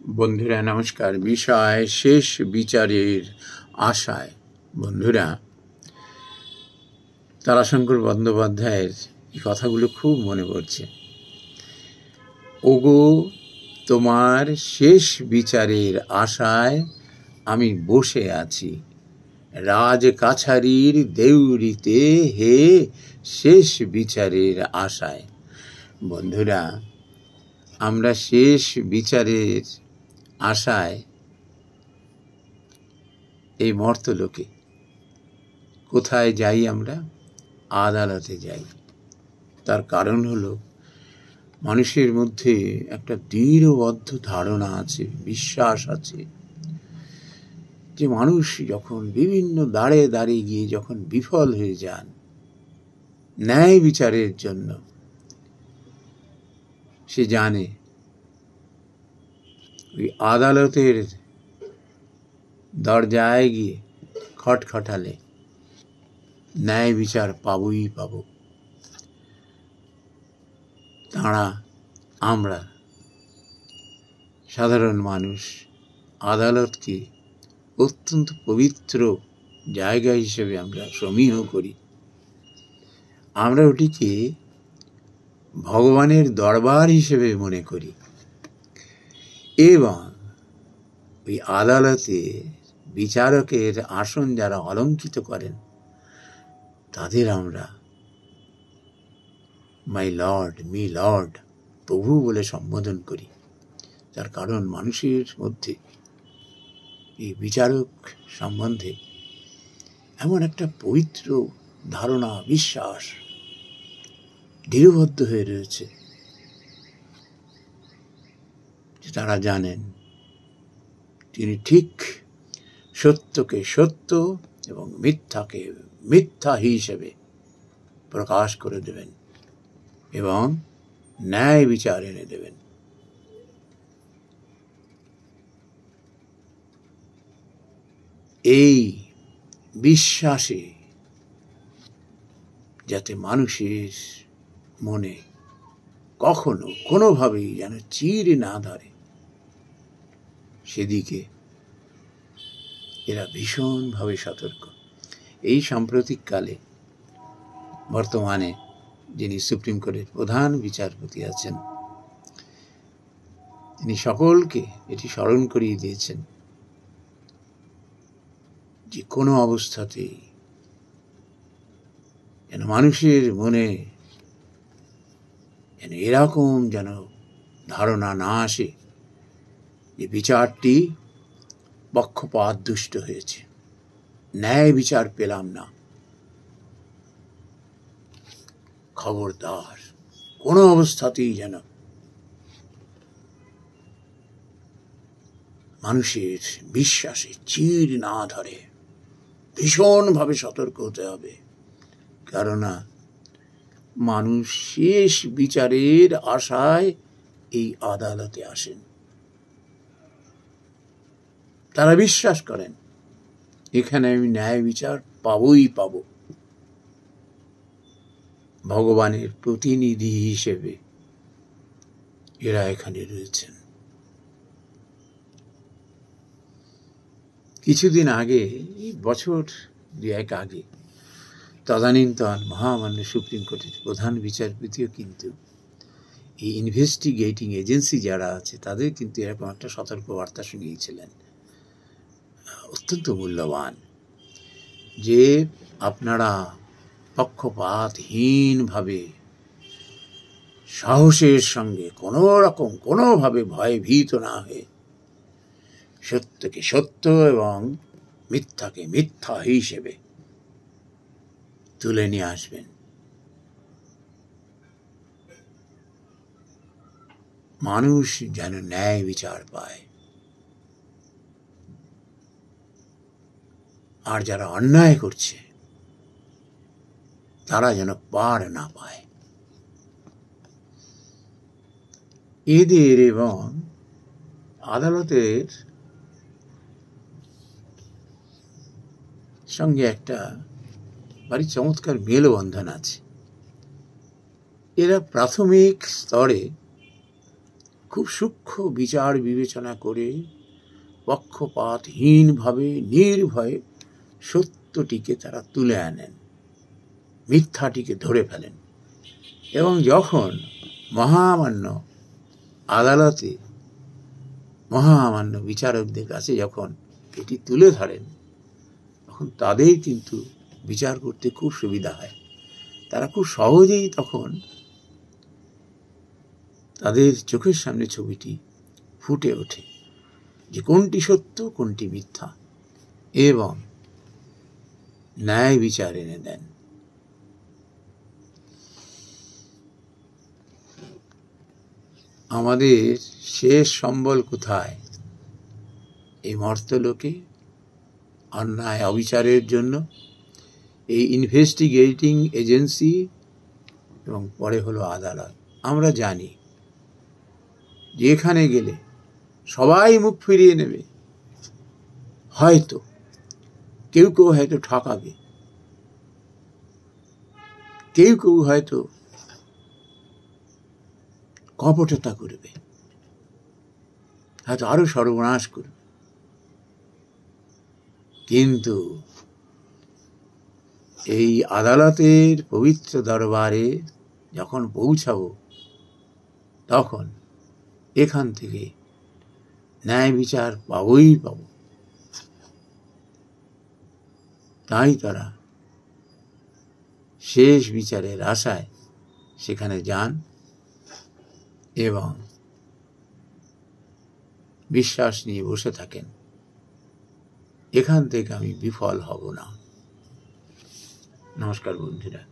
বন্ধুরা নমস্কার। বিষয় শেষ বিচারের আশায়। বন্ধুরা, তারাশঙ্কর বন্দ্যোপাধ্যায়ের এই কথাগুলো খুব মনে পড়ছে। ওগো তোমার শেষ বিচারের আশায় আমি বসে আছি, রাজ কাছারির দেউরিতে হে শেষ বিচারের আশায়। বন্ধুরা, আমরা শেষ বিচারের আশায় এই মর্তলোকে কোথায় যাই? আমরা আদালতে যাই। তার কারণ হলো মানুষের মধ্যে একটা দৃঢ়বদ্ধ ধারণা আছে, বিশ্বাস আছে যে মানুষ যখন বিভিন্ন দাঁড়ে দাঁড়িয়ে গিয়ে যখন বিফল হয়ে যান ন্যায় বিচারের জন্য, সে জানে ওই আদালতের দরজায় গিয়ে খটখটালে ন্যায় বিচার পাবই পাব। আমরা সাধারণ মানুষ আদালতকে অত্যন্ত পবিত্র জায়গা হিসেবে আমরা সমীহ করি। আমরা ওটিকে ভগবানের দরবার হিসেবে মনে করি এবং ওই আদালতে বিচারকের আসন যারা অলঙ্কিত করেন তাদের আমরা মাই লর্ড, মি লর্ড, প্রভু বলে সম্বোধন করি। তার কারণ মানুষের মধ্যে এই বিচারক সম্বন্ধে এমন একটা পবিত্র ধারণা, বিশ্বাস দৃঢ়বদ্ধ হয়ে রয়েছে যে তারা জানেন তিনি ঠিক সত্যকে সত্য এবং মিথ্যাকে মিথ্যা হিসেবে প্রকাশ করে দেবেন এবং ন্যায় বিচার এনে দেবেন। এই বিশ্বাসে যাতে মানুষের মনে কখনো কোনোভাবেই যেন চির না ধরে, সেদিকে এরা ভীষণভাবে সতর্ক। এই সাম্প্রতিক কালে বর্তমানে যিনি সুপ্রিম কোর্টের প্রধান বিচারপতি আছেন, তিনি সকলকে এটি স্মরণ করিয়ে দিয়েছেন যে কোনো অবস্থাতেই যেন মানুষের মনে যেন এরকম যেন ধারণা না আসে যে বিচারটি পক্ষপাত দুষ্ট হয়েছে, ন্যায় বিচার পেলাম না। খবরদার, কোনো অবস্থাতেই যেন মানুষের বিশ্বাসে চির না ধরে, ভীষণভাবে সতর্ক হতে হবে। কেননা মানুষ শেষ বিচারের আশায় এই আদালতে আসেন। তারা বিশ্বাস করেন এখানে আমি ন্যায় বিচার পাবই পাব। ভগবানের প্রতিনিধি হিসেবে এরা এখানে রয়েছেন। কিছুদিন আগে, বছর 2-1 আগে, তদানীন্তন মহামান্য সুপ্রিম কোর্টের প্রধান বিচারপতিও কিন্তু এই ইনভেস্টিগেটিং এজেন্সি যারা আছে তাদের কিন্তু এরকম একটা সতর্কবার্তা শুনিয়েছিলেন, অত্যন্ত মূল্যবান, যে আপনারা পক্ষপাতহীনভাবে সাহসের সঙ্গে কোনোভাবে ভয়ে ভীত না হয়ে সত্যকে সত্য এবং মিথ্যাকে মিথ্যা হিসেবে তুলে নিয়ে আসবেন। মানুষ যেন ন্যায় বিচার পায়, আর যারা অন্যায় করছে তারা যেন পার না পায়। এদের এবং আদালতের সঙ্গে একটা ভারী চমৎকার মেলবন্ধন আছে। এরা প্রাথমিক স্তরে খুব সূক্ষ্ম বিচার বিবেচনা করে পক্ষপাতহীনভাবে নির্ভয়ে সত্যটিকে তারা তুলে আনেন, মিথ্যাটিকে ধরে ফেলেন। এবং যখন মহামান্য আদালতে মহামান্য বিচারকদের কাছে যখন এটি তুলে ধরেন, তখন তাদের কিন্তু বিচার করতে খুব সুবিধা হয়। তারা খুব সহজেই তখন তাদের চোখের সামনে ছবিটি ফুটে ওঠে যে কোনটি সত্য কোনটি মিথ্যা, এবং ন্যায় বিচার এনে দেন। আমাদের শেষ সম্বল কোথায়? এই মর্তলোকে অন্যায় অবিচারের জন্য এই ইনভেস্টিগেটিং এজেন্সি এবং পরে হলো আদালত। আমরা জানি যেখানে গেলে সবাই মুখ ফিরিয়ে নেবে, হয়তো কেউ কেউ হয়তো ঠকাবে, কেউ কেউ হয়তো কপটতা করবে, হয়তো আরো সর্বনাশ করবে। কিন্তু এই আদালতের পবিত্র দরবারে যখন পৌঁছাবো, তখন এখান থেকে ন্যায় বিচার পাবই পাবো। তাই তারা শেষ বিচারের আশায় সেখানে যান এবং বিশ্বাস নিয়ে বসে থাকেন, এখান থেকে আমি বিফল হব না। নমস্কার বন্ধুরা।